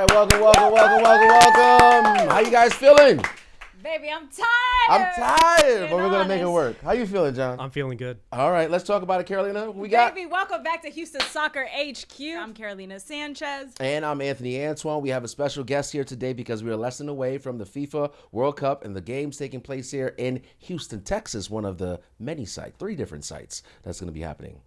right, welcome. How you guys feeling? Baby, I'm tired. But we're gonna make it work. How you feeling, John? I'm feeling good. All right, let's talk about it, Carolina. What we got? Baby, welcome back to Houston Soccer HQ. I'm Carolina Sanchez. And I'm Anthony Antoine. We have a special guest here today because we are less than away from the FIFA World Cup and the games taking place here in Houston, Texas, one of the many sites, 3 different sites that's going to be happening.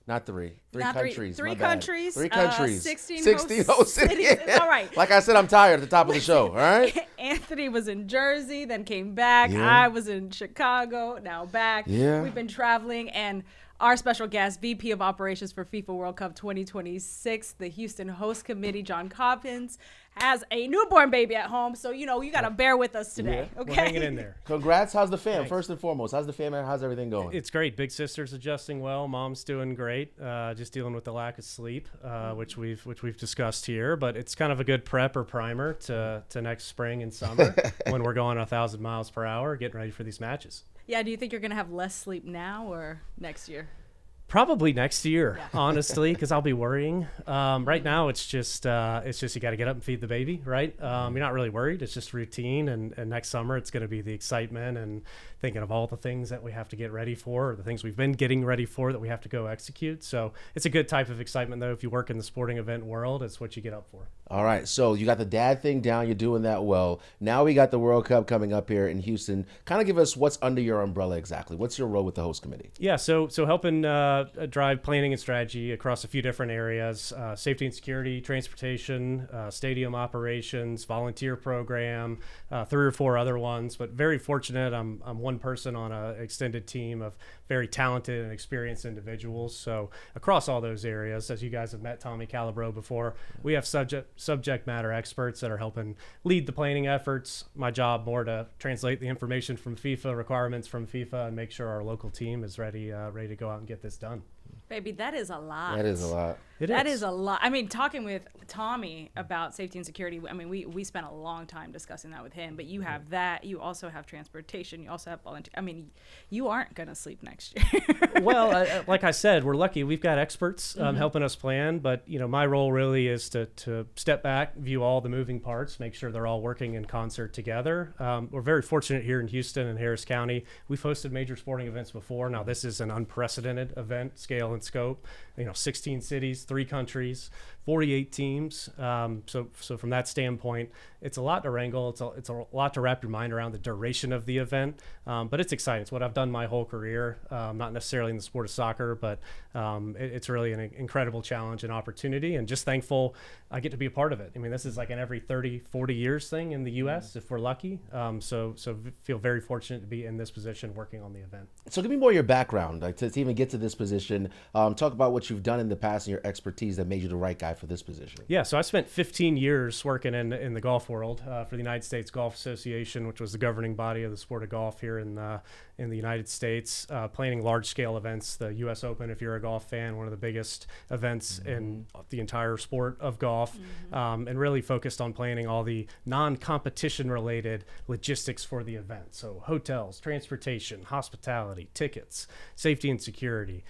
Not three. Three countries. 3 countries. 3 countries. 16 host cities. All right. Like I said, I'm tired at the top of the show. All right. Anthony was in Jersey, then came back. Yeah. I was in Chicago, now back. Yeah. We've been traveling, and our special guest, VP of Operations for FIFA World Cup 2026, the Houston Host Committee, John Coppins, has a newborn baby at home. So, you got to bear with us today. Yeah. Okay. We're hanging in there. Congrats. How's the fam? Thanks. First and foremost, how's the fam? How's everything going? It's great. Big sister's adjusting well. Mom's doing great. Just dealing with the lack of sleep, which we've discussed here. But it's kind of a good prep or primer to next spring and summer when we're going 1,000 miles per hour, getting ready for these matches. Yeah. Do you think you're going to have less sleep now or next year? Probably next year, honestly, because I'll be worrying. Right now, it's just you got to get up and feed the baby, right? You're not really worried. It's just routine, and next summer it's going to be the excitement and thinking of all the things that we have to get ready for, or the things we've been getting ready for that we have to go execute. So it's a good type of excitement, though. If you work in the sporting event world, it's what you get up for. All right, so you got the dad thing down. You're doing that well. Now we got the World Cup coming up here in Houston. Kind of give us what's under your umbrella exactly. What's your role with the host committee? Yeah, so helping drive planning and strategy across a few different areas: safety and security, transportation, stadium operations, volunteer program, 3 or 4 other ones. But very fortunate, I'm one person on an extended team of very talented and experienced individuals. So across all those areas, as you guys have met Tommy Calabro before, we have subject matter experts that are helping lead the planning efforts. My job more to translate the information from FIFA, requirements from FIFA, and make sure our local team is ready to go out and get this done. Baby, that is a lot. That is a lot. That is a lot. I mean, talking with Tommy about safety and security, I mean, we spent a long time discussing that with him, but you have that. You also have transportation. You also have volunteer. I mean, you aren't going to sleep next year. Well, like I said, we're lucky. We've got experts helping us plan, but, my role really is to step back, view all the moving parts, make sure they're all working in concert together. We're very fortunate here in Houston and Harris County. We've hosted major sporting events before. Now, this is an unprecedented event, scale and scope. 16 cities, 3 countries, 48 teams. So from that standpoint, it's a lot to wrangle. It's a lot to wrap your mind around the duration of the event. But it's exciting. It's what I've done my whole career, not necessarily in the sport of soccer, but it's really an incredible challenge and opportunity, and just thankful I get to be a part of it. I mean, this is like an every 30, 40 years thing in the U.S. if we're lucky. So feel very fortunate to be in this position working on the event. So give me more of your background, like to even get to this position. Talk about what you've done in the past and your expertise that made you the right guy for this position. Yeah, so I spent 15 years working in the golf world for the United States Golf Association, which was the governing body of the sport of golf here in the United States, planning large-scale events. The U.S. Open, if you're a golf fan, one of the biggest events in the entire sport of golf, and really focused on planning all the non-competition-related logistics for the event. So hotels, transportation, hospitality, tickets, safety and security.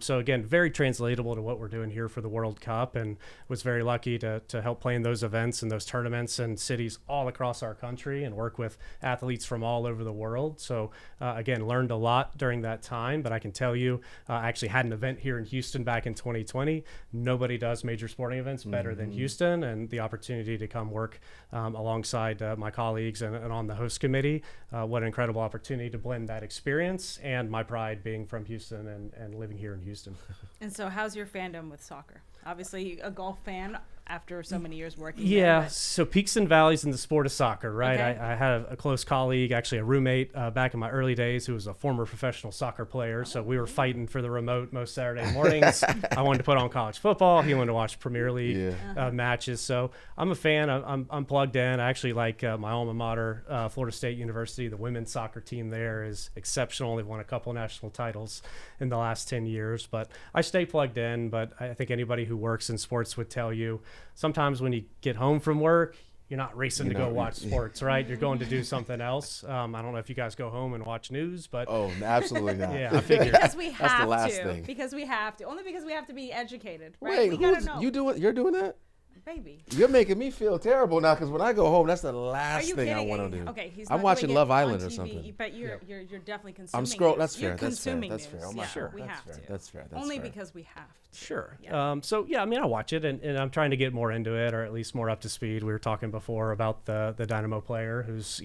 So again, very translatable to what we're doing here for the World Cup, and was very lucky to help plan those events and those tournaments in cities all across our country and work with athletes from all over the world. So again, learned a lot during that time, but I can tell you, I actually had an event here in Houston back in 2020. Nobody does major sporting events better than Houston, and the opportunity to come work alongside my colleagues and on the host committee. What an incredible opportunity to blend that experience and my pride being from Houston and living here in Houston. And so how's your fandom with soccer? Obviously a golf fan after so many years working Yeah, there, so peaks and valleys in the sport of soccer, right? Okay. I had a close colleague, actually a roommate back in my early days who was a former professional soccer player. So we were fighting for the remote most Saturday mornings. I wanted to put on college football. He wanted to watch Premier League matches. So I'm a fan. I'm plugged in. I actually like my alma mater, Florida State University. The women's soccer team there is exceptional. They've won a couple national titles in the last 10 years. But I stay plugged in. But I think anybody who works in sports would tell you, sometimes when you get home from work, you're not racing to go watch sports, right? You're going to do something else. I don't know if you guys go home and watch news, but oh, absolutely not. yeah, I figured because we have That's the last to. thing. Because we have to. Only because we have to be educated, right? Wait, you're doing that? baby. You're making me feel terrible now because when I go home, that's the Are last you thing kidding? I want to do. Okay, he's I'm not watching doing it Love on Island or TV, something. but you're definitely consuming. I'm scroll. news. That's You're fair. That's fair. consuming That's fair. news. Oh, Yeah, sure. we That's have fair. to. That's fair. That's Only fair. because we have to. Sure. Yeah. So yeah, I mean, I watch it, and I'm trying to get more into it, or at least more up to speed. We were talking before about the Dynamo player who's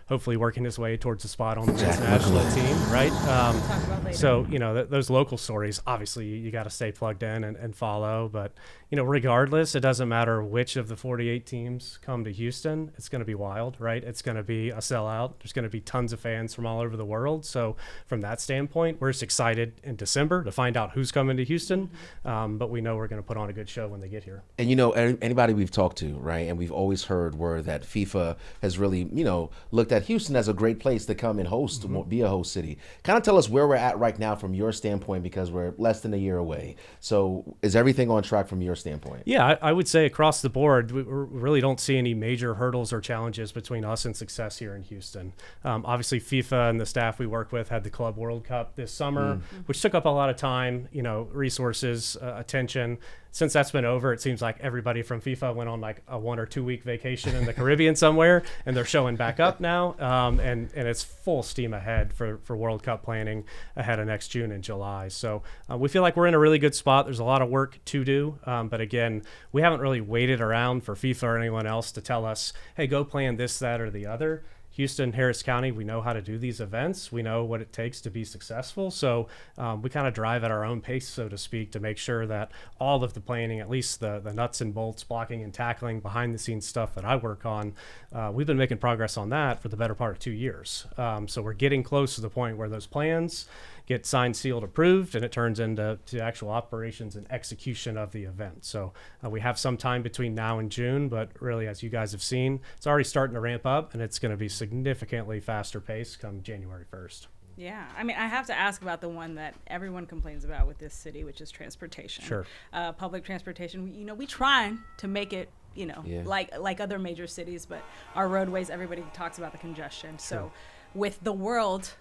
hopefully working his way towards a spot on the men's national team, right? Talk about later. So those local stories, obviously, you got to stay plugged in and follow. But regardless, it doesn't matter which of the 48 teams come to Houston. It's going to be wild, right? It's going to be a sellout. There's going to be tons of fans from all over the world. So from that standpoint, we're just excited in December to find out who's coming to Houston. But we know we're going to put on a good show when they get here. And anybody we've talked to, right? And we've always heard word that FIFA has really, looked at Houston as a great place to come and host, be a host city. Kind of tell us where we're at right now from your standpoint, because we're less than a year away. So is everything on track from your standpoint? Yeah, I would say across the board, we really don't see any major hurdles or challenges between us and success here in Houston. Obviously, FIFA and the staff we work with had the Club World Cup this summer, which took up a lot of time, resources, attention. Since that's been over, it seems like everybody from FIFA went on like a 1 or 2 week vacation in the Caribbean somewhere, and they're showing back up now. And it's full steam ahead for World Cup planning ahead of next June and July. So we feel like we're in a really good spot. There's a lot of work to do. But again, we haven't really waited around for FIFA or anyone else to tell us, hey, go plan this, that, or the other. Houston, Harris County, we know how to do these events. We know what it takes to be successful. So we kind of drive at our own pace, so to speak, to make sure that all of the planning, at least the nuts and bolts, blocking and tackling, behind the scenes stuff that I work on, we've been making progress on that for the better part of 2 years. So we're getting close to the point where those plans get signed, sealed, approved, and it turns into actual operations and execution of the event. So we have some time between now and June, but really, as you guys have seen, it's already starting to ramp up, and it's going to be significantly faster pace come January 1st. Yeah, I mean, I have to ask about the one that everyone complains about with this city, which is transportation. Sure. Public transportation. We trying to make it, like other major cities, but our roadways, everybody talks about the congestion. Sure. So with the world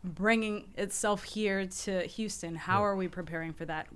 bringing itself here to Houston, how are we preparing for that?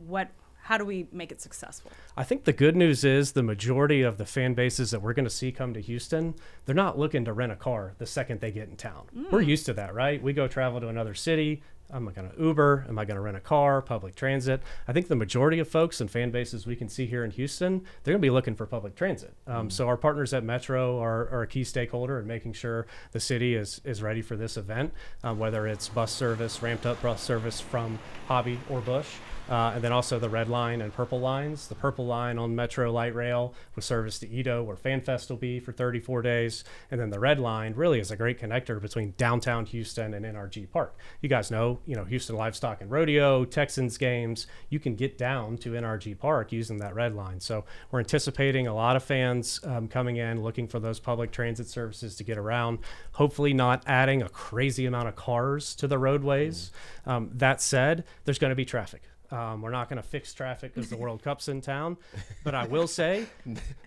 How do we make it successful? I think the good news is the majority of the fan bases that we're going to see come to Houston, they're not looking to rent a car the second they get in town. We're used to that, right? We go travel to another city. Am I going to Uber? Am I going to rent a car? Public transit? I think the majority of folks and fan bases we can see here in Houston, they're going to be looking for public transit. So our partners at Metro are a key stakeholder in making sure the city is ready for this event, whether it's bus service, ramped up bus service from Hobby or Bush. And then also the red line and purple lines. The purple line on Metro Light Rail with service to Edo, where FanFest will be for 34 days. And then the red line really is a great connector between downtown Houston and NRG Park. You guys know, Houston Livestock and Rodeo, Texans games, you can get down to NRG Park using that red line. So we're anticipating a lot of fans coming in, looking for those public transit services to get around, hopefully not adding a crazy amount of cars to the roadways. That said, there's going to be traffic. We're not going to fix traffic because the World Cup's in town, but I will say,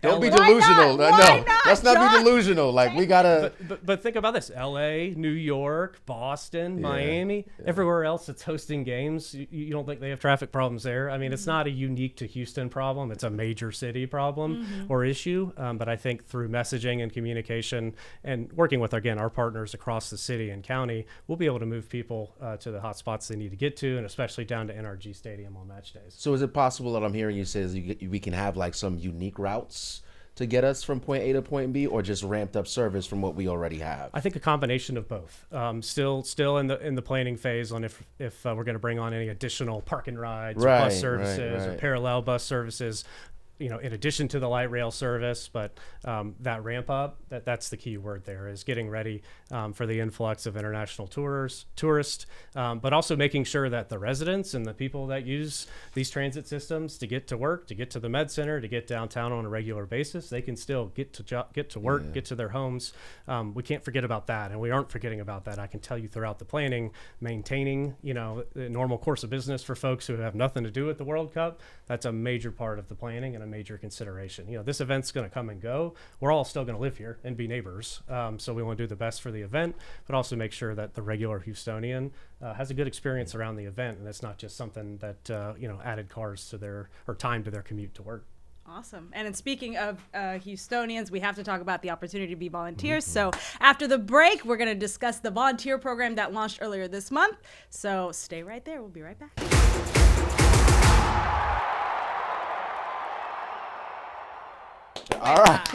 don't be LA delusional. Why No, not, let's not John? be delusional. Like we gotta. But think about this: L.A., New York, Boston, Miami, everywhere else that's hosting games. You don't think they have traffic problems there? I mean, it's not a unique to Houston problem; it's a major city problem or issue. But I think through messaging and communication and working with our partners across the city and county, we'll be able to move people to the hot spots they need to get to, and especially down to NRG Stadium on match days. So is it possible that I'm hearing you say is we can have like some unique routes to get us from point A to point B, or just ramped up service from what we already have? I think a combination of both. Still in the planning phase on if we're going to bring on any additional park and rides, or bus services, or parallel bus services. In addition to the light rail service, but that ramp up, that's the key word there, is getting ready for the influx of international tourists, but also making sure that the residents and the people that use these transit systems to get to work, to get to the med center, to get downtown on a regular basis, they can still get to work, get to their homes. We can't forget about that, and we aren't forgetting about that. I can tell you throughout the planning, maintaining the normal course of business for folks who have nothing to do with the World Cup, that's a major part of the planning and a major consideration. This event's going to come and go. We're all still going to live here and be neighbors. So we want to do the best for the event, but also make sure that the regular Houstonian has a good experience around the event. And it's not just something that, added cars to or time to their commute to work. Awesome. And then speaking of Houstonians, we have to talk about the opportunity to be volunteers. So after the break, we're going to discuss the volunteer program that launched earlier this month. So stay right there. We'll be right back. All right.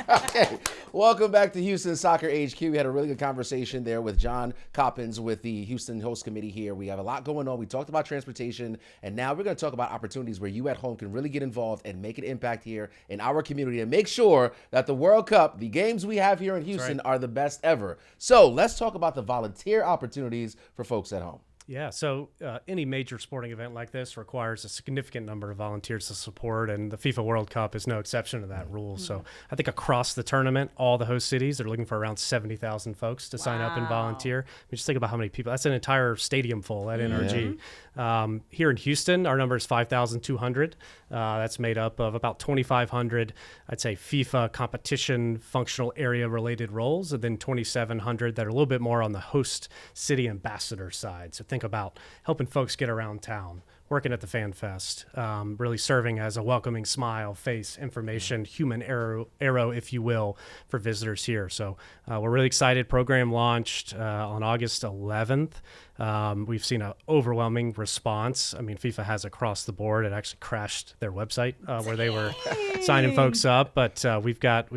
Okay. Welcome back to Houston Soccer HQ. We had a really good conversation there with John Coppins with the Houston Host Committee here. We have a lot going on. We talked about transportation, and now we're going to talk about opportunities where you at home can really get involved and make an impact here in our community and make sure that the World Cup, the games we have here in Houston, are the best ever. So let's talk about the volunteer opportunities for folks at home. Yeah, so any major sporting event like this requires a significant number of volunteers to support, and the FIFA World Cup is no exception to that rule. So I think across the tournament, all the host cities are looking for around 70,000 folks to sign up and volunteer. I mean, just think about how many people. That's an entire stadium full at NRG. Here in Houston, our number is 5,200. That's made up of about 2,500, I'd say, FIFA competition functional area related roles, and then 2,700 that are a little bit more on the host city ambassador side. So think about helping folks get around town, working at the Fan Fest, really serving as a welcoming smile, face, information, human arrow, if you will, for visitors here. So we're really excited. Program launched on August 11th. We've seen an overwhelming response. I mean, FIFA has across the board. It actually crashed their website where they were signing folks up, but we've got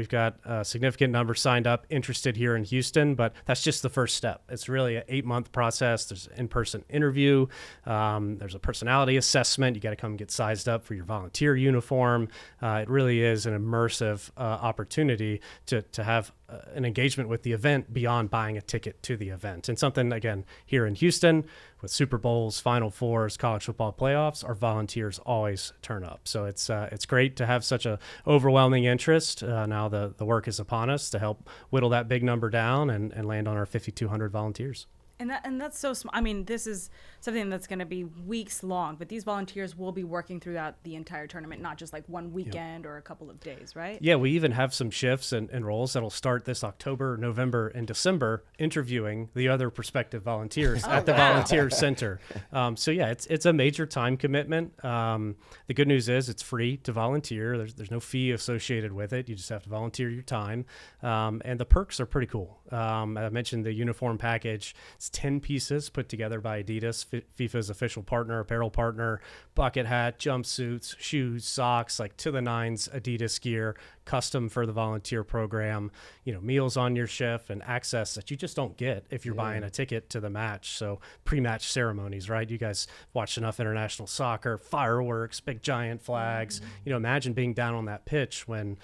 a significant number signed up, interested here in Houston. But that's just the first step. It's really an 8-month process. There's an in-person interview. There's a personality assessment. You got to come get sized up for your volunteer uniform. It really is an immersive opportunity to have an engagement with the event beyond buying a ticket to the event. And something, again, here in Houston with Super Bowls, Final Fours, college football playoffs, our volunteers always turn up. So it's great to have such a overwhelming interest. Now the work is upon us to help whittle that big number down and land on our 5,200 volunteers. And that's so small. I mean, this is something that's going to be weeks long, but these volunteers will be working throughout the entire tournament, not just like one weekend or a couple of days, right? Yeah, we even have some shifts and roles that'll start this October, November, and December interviewing the other prospective volunteers at the Volunteer Center. So yeah, it's a major time commitment. The good news is it's free to volunteer. There's no fee associated with it. You just have to volunteer your time. And the perks are pretty cool. I mentioned the uniform package. It's 10 pieces put together by Adidas, FIFA's official partner, apparel partner, bucket hat, jumpsuits, shoes, socks, like to the nines Adidas gear, custom for the volunteer program, meals on your shift and access that you just don't get if you're buying a ticket to the match. So pre-match ceremonies, right? You guys watch enough international soccer, fireworks, big giant flags. Imagine being down on that pitch when,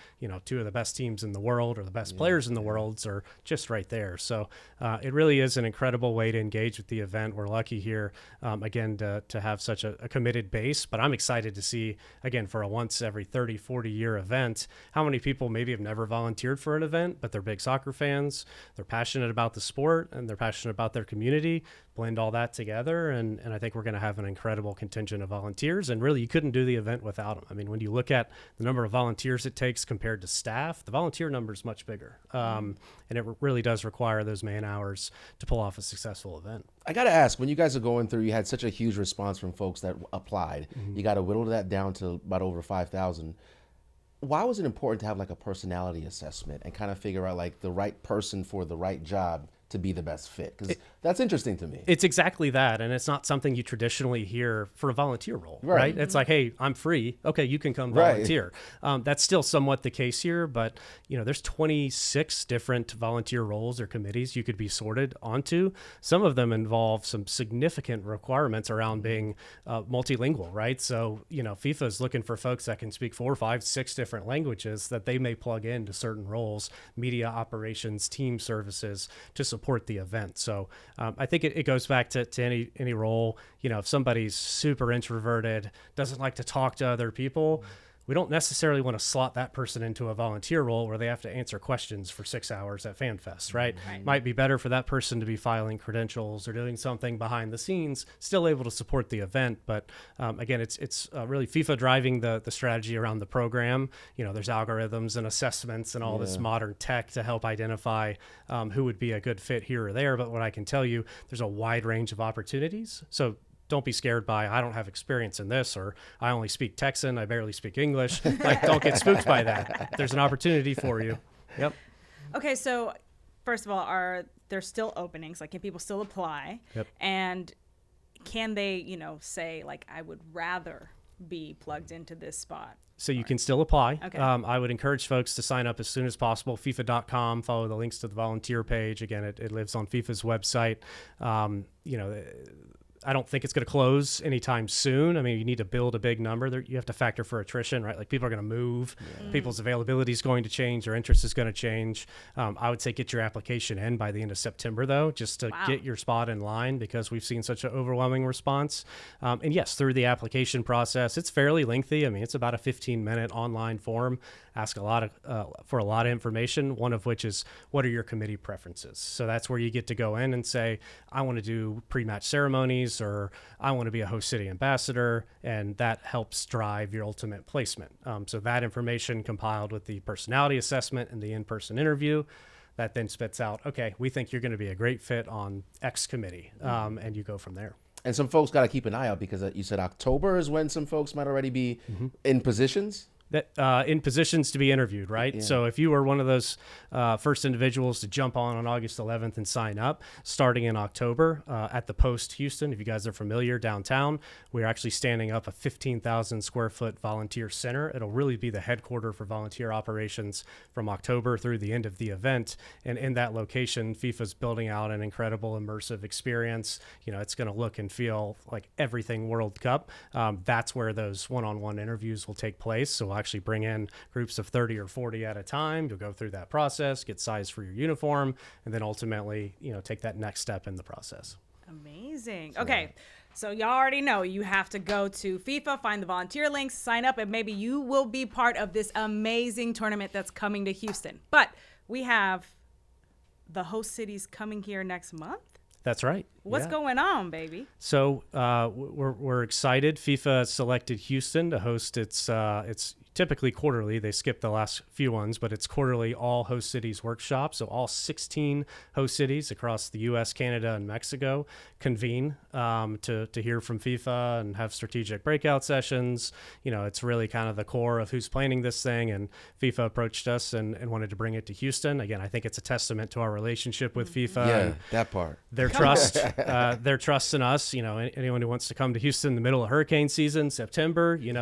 two of the best teams in the world or the best players in the world are just right there. So it really is an incredible way to engage with the event. We're lucky here, again, to have such a committed base, but I'm excited to see, again, for a once every 30, 40 year event, how many people maybe have never volunteered for an event, but they're big soccer fans, they're passionate about the sport, and they're passionate about their community. Blend all that together, and I think we're going to have an incredible contingent of volunteers, and really you couldn't do the event without them. I mean, when you look at the number of volunteers it takes compared to staff, the volunteer number is much bigger, and it really does require those man hours to pull off a successful event. I got to ask, when you guys are going through, you had such a huge response from folks that applied. You got to whittle that down to about over 5,000. Why was it important to have like a personality assessment and kind of figure out like the right person for the right job to be the best fit? Because that's interesting to me. It's exactly that, and it's not something you traditionally hear for a volunteer role, right? It's like, hey, I'm free. Okay, you can come volunteer. That's still somewhat the case here, but there's 26 different volunteer roles or committees you could be sorted onto. Some of them involve some significant requirements around being multilingual, right? So, FIFA is looking for folks that can speak 4, 5, 6 different languages that they may plug into certain roles, media operations, team services, to support the event. So I think it goes back to any role. If somebody's super introverted, doesn't like to talk to other people, we don't necessarily want to slot that person into a volunteer role where they have to answer questions for 6 hours at FanFest, right? Might be better for that person to be filing credentials or doing something behind the scenes, still able to support the event. But again, it's really FIFA driving the strategy around the program. There's algorithms and assessments and all this modern tech to help identify who would be a good fit here or there. But what I can tell you, there's a wide range of opportunities. So don't be scared by, I don't have experience in this, or I only speak Texan, I barely speak English. Like, don't get spooked by that. There's an opportunity for you. Yep. Okay, so first of all, are there still openings? Like, can people still apply? Yep. And can they, say, like, I would rather be plugged into this spot? So you can still apply. Okay. I would encourage folks to sign up as soon as possible. FIFA.com, follow the links to the volunteer page. Again, it lives on FIFA's website. I don't think it's going to close anytime soon. I mean, you need to build a big number. You have to factor for attrition, right? Like, people are going to move. Yeah. People's availability is going to change. Their interest is going to change. I would say get your application in by the end of September, though, just to get your spot in line, because we've seen such an overwhelming response. And yes, through the application process, it's fairly lengthy. I mean, it's about a 15-minute online form. Ask for a lot of information, one of which is, what are your committee preferences? So that's where you get to go in and say, I want to do pre-match ceremonies, or I want to be a host city ambassador, and that helps drive your ultimate placement. So that information compiled with the personality assessment and the in-person interview, that then spits out, okay, we think you're going to be a great fit on X committee, and you go from there. And some folks got to keep an eye out, because you said October is when some folks might already be in positions. That in positions to be interviewed, right? Yeah. So if you were one of those first individuals to jump on August 11th and sign up, starting in October at the Post Houston, if you guys are familiar, downtown, we're actually standing up a 15,000 square foot volunteer center. It'll really be the headquarter for volunteer operations from October through the end of the event. And in that location, FIFA's building out an incredible immersive experience. It's going to look and feel like everything World Cup. That's where those one-on-one interviews will take place. So we'll actually bring in groups of 30 or 40 at a time. You'll go through that process, get size for your uniform, and then ultimately, take that next step in the process. Amazing. Okay. So y'all already know you have to go to FIFA, find the volunteer links, sign up, and maybe you will be part of this amazing tournament that's coming to Houston. But we have the host cities coming here next month. That's right. What's going on, baby? So we're excited. FIFA selected Houston to host its typically quarterly. They skipped the last few ones, but it's quarterly all host cities workshop. So all 16 host cities across the U.S., Canada, and Mexico convene to hear from FIFA and have strategic breakout sessions. It's really kind of the core of who's planning this thing, and FIFA approached us and wanted to bring it to Houston. Again, I think it's a testament to our relationship with FIFA. Yeah, and that part. Their trust in us. Anyone who wants to come to Houston in the middle of hurricane season, September, you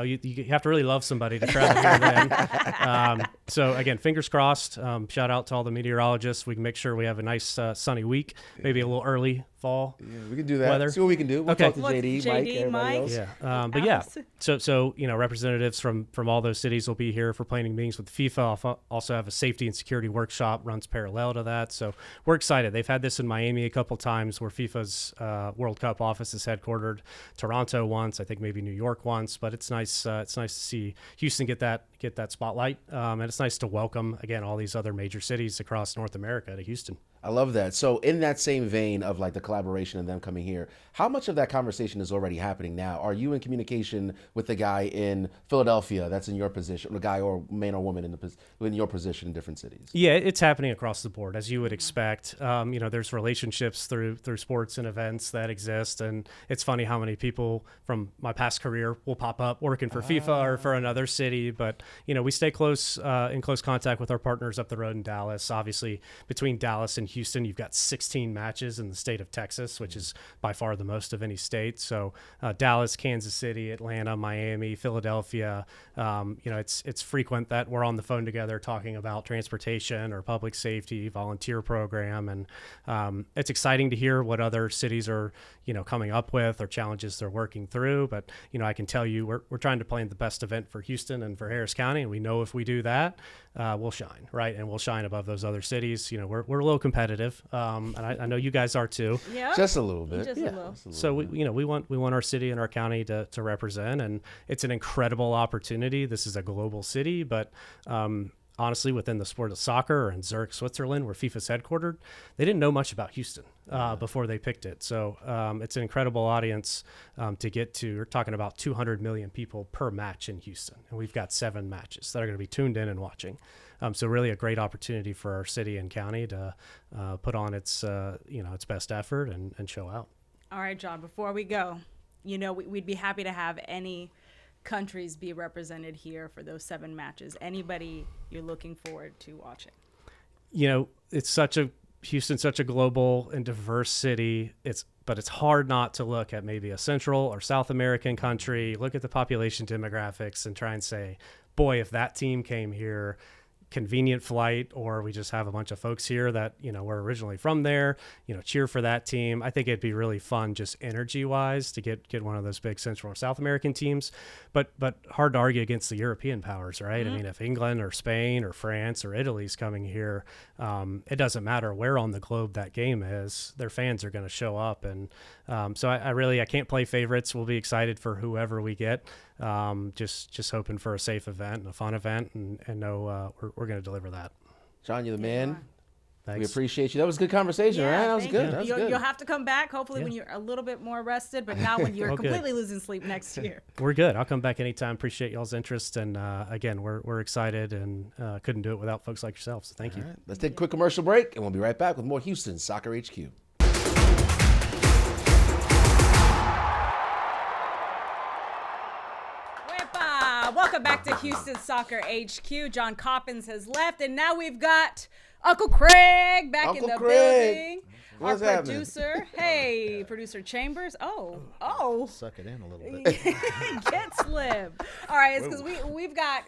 have to really love somebody to travel here then. So again, fingers crossed. Shout out to all the meteorologists. We can make sure we have a nice sunny week, maybe a little early fall. Yeah, we can do that. Weather. See what we can do. We'll talk to JD, Mike, everybody Mike? else. Yeah, but yeah. So representatives from all those cities will be here for planning meetings with FIFA. Also have a safety and security workshop runs parallel to that. So we're excited. They've had this in Miami a couple times, where FIFA's World Cup office is headquartered. Toronto once, I think maybe New York once. But it's nice. It's nice to see Houston get that spotlight, and it's nice to welcome again all these other major cities across North America to Houston. I love that. So in that same vein of like the collaboration and them coming here, how much of that conversation is already happening now? Are you in communication with the guy in Philadelphia that's in your position, the guy or man or woman in your position in different cities? Yeah, it's happening across the board, as you would expect. There's relationships through sports and events that exist, and it's funny how many people from my past career will pop up working for FIFA or for another city. But we stay in close contact with our partners up the road in Dallas. Obviously, between Dallas and Houston, you've got 16 matches in the state of Texas, which is by far the most of any state. So Dallas, Kansas City, Atlanta, Miami, Philadelphia, it's frequent that we're on the phone together talking about transportation or public safety, volunteer program. And it's exciting to hear what other cities are, coming up with or challenges they're working through. But, I can tell you we're trying to plan the best event for Houston and for Harris County. And we know if we do that, we'll shine, right? And we'll shine above those other cities. We're a little competitive, and I know you guys are too. Yeah, just a little bit. Just a little. So we want our city and our county to represent, and it's an incredible opportunity. This is a global city, but honestly, within the sport of soccer or in Zurich, Switzerland, where FIFA's headquartered, they didn't know much about Houston before they picked it. So it's an incredible audience to get to. We're talking about 200 million people per match in Houston, and we've got 7 matches that are going to be tuned in and watching. So really a great opportunity for our city and county to put on its best effort and show out. All right, John, before we go, we'd be happy to have any countries be represented here for those 7 matches. Anybody you're looking forward to watching? Houston's such a global and diverse city. But it's hard not to look at maybe a Central or South American country, look at the population demographics and try and say, boy, if that team came here, convenient flight, or we just have a bunch of folks here that, were originally from there, cheer for that team. I think it'd be really fun just energy wise to get one of those big Central or South American teams, but hard to argue against the European powers, right? I mean, if England or Spain or France or Italy's coming here, it doesn't matter where on the globe that game is, their fans are going to show up. And so I can't play favorites. We'll be excited for whoever we get. Just hoping for a safe event and a fun event, and know we're going to deliver that. John, you're the man. Thanks. We appreciate you. That was a good conversation, right? That was good. You'll have to come back, hopefully, when you're a little bit more rested, but not when you're completely losing sleep next year. We're good. I'll come back anytime. Appreciate y'all's interest. And again, we're excited and couldn't do it without folks like yourselves. So thank you. Right. Let's take a quick commercial break, and we'll be right back with more Houston Soccer HQ. Welcome back to Houston Soccer HQ. John Coppins has left, and now we've got Uncle Craig back in the building. What's Our producer. Hey, producer Chambers. Oh. Suck it in a little bit. Get slim. All right, it's because we've got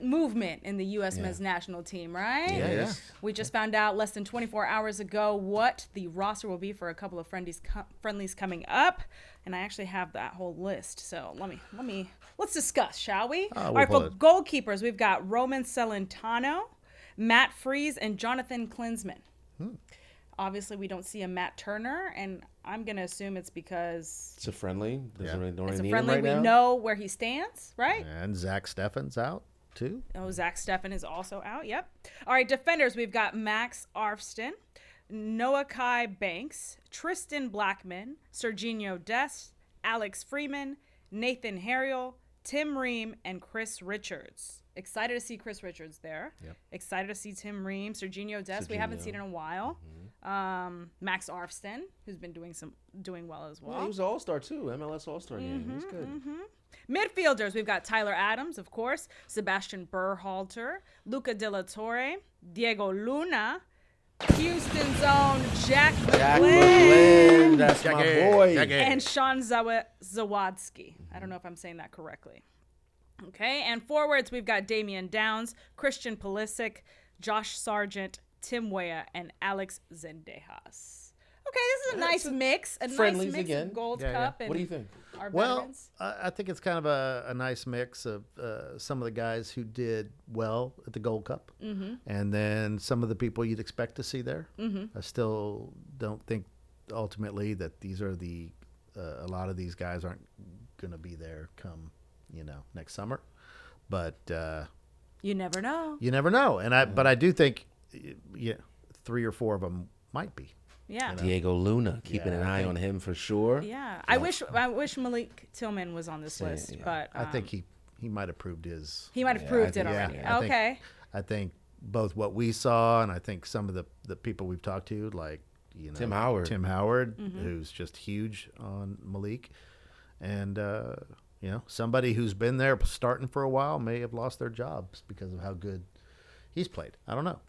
movement in the U.S. men's national team, right? Yeah. We just found out less than 24 hours ago what the roster will be for a couple of friendlies coming up, and I actually have that whole list. So let's discuss, shall we? All right, for goalkeepers, we've got Roman Celentano, Matt Freese, and Jonathan Klinsmann. Obviously, we don't see a Matt Turner, and I'm going to assume it's because it's a friendly. It's a friendly. We know where he stands, right? And Zach Steffen's out, too. Oh, Zach Steffen is also out, yep. All right, defenders, we've got Max Arfston, Noah Kai Banks, Tristan Blackman, Serginho Dest, Alex Freeman, Nathan Harriel, Tim Ream, and Chris Richards. Excited to see Chris Richards there. Yep. Excited to see Tim Ream, Serginho Dest. We haven't seen in a while. Max Arfston, who's been doing well as well. Yeah, he was an all-star too, MLS All-Star game. He's good. Midfielders, we've got Tyler Adams, of course, Sebastian Berhalter, Luca De La Torre, Diego Luna, Houston's own Jack McGlynn. That's my boy. And Sean Zawadzki. I don't know if I'm saying that correctly. Okay, and forwards, we've got Damian Downs, Christian Pulisic, Josh Sargent, Tim Weah, and Alex Zendejas. Okay, this is a nice mix. Friendlies nice mix again. Of Gold Cup. And what do you think? Our well, veterans. I think it's kind of a nice mix of some of the guys who did well at the Gold Cup, and then some of the people you'd expect to see there. I still don't think ultimately that these are a lot of these guys aren't going to be there come next summer, but you never know. You never know, but I do think 3 or 4 of them might be. Yeah, Diego Luna, keeping an eye on him for sure. Yeah, I wish Malik Tillman was on this list, but I think he might have proved his. He might have proved it already. Yeah, okay. I think both what we saw and I think some of the people we've talked to, like Tim Howard, who's just huge on Malik, and somebody who's been there starting for a while may have lost their jobs because of how good he's played. I don't know.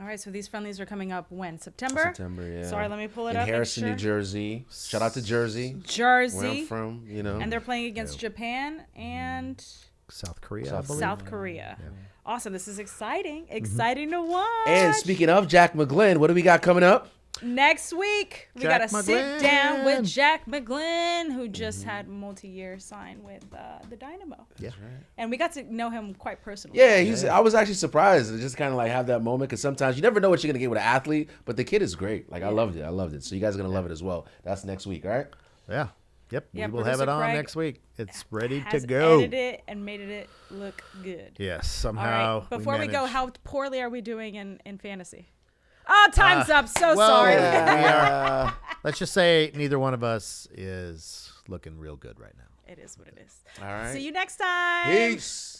All right, so these friendlies are coming up when? September? September, yeah. Sorry, let me pull it in up. In Harrison, New Jersey. Shout out to Jersey. Where I'm from, And they're playing against Japan and South Korea, South Korea. Yeah. Awesome. This is exciting. Exciting to watch. And speaking of Jack McGlynn, what do we got coming up? Next week, we got to sit down with Jack McGlynn, who just had multi-year sign with the Dynamo. Yeah. That's right. And we got to know him quite personally. Yeah, I was actually surprised to just kind of like have that moment because sometimes you never know what you're going to get with an athlete, but the kid is great. Like, I loved it. So you guys are going to love it as well. That's next week, all right? Yeah. Yep. Yeah, we will have it on Craig next week. It's ready to has go. Edited it and made it look good. Yes, somehow. All right. Before we go, how poorly are we doing in fantasy? Oh, time's up. Sorry. Yeah, let's just say neither one of us is looking real good right now. It is what it is. All right. See you next time. Peace.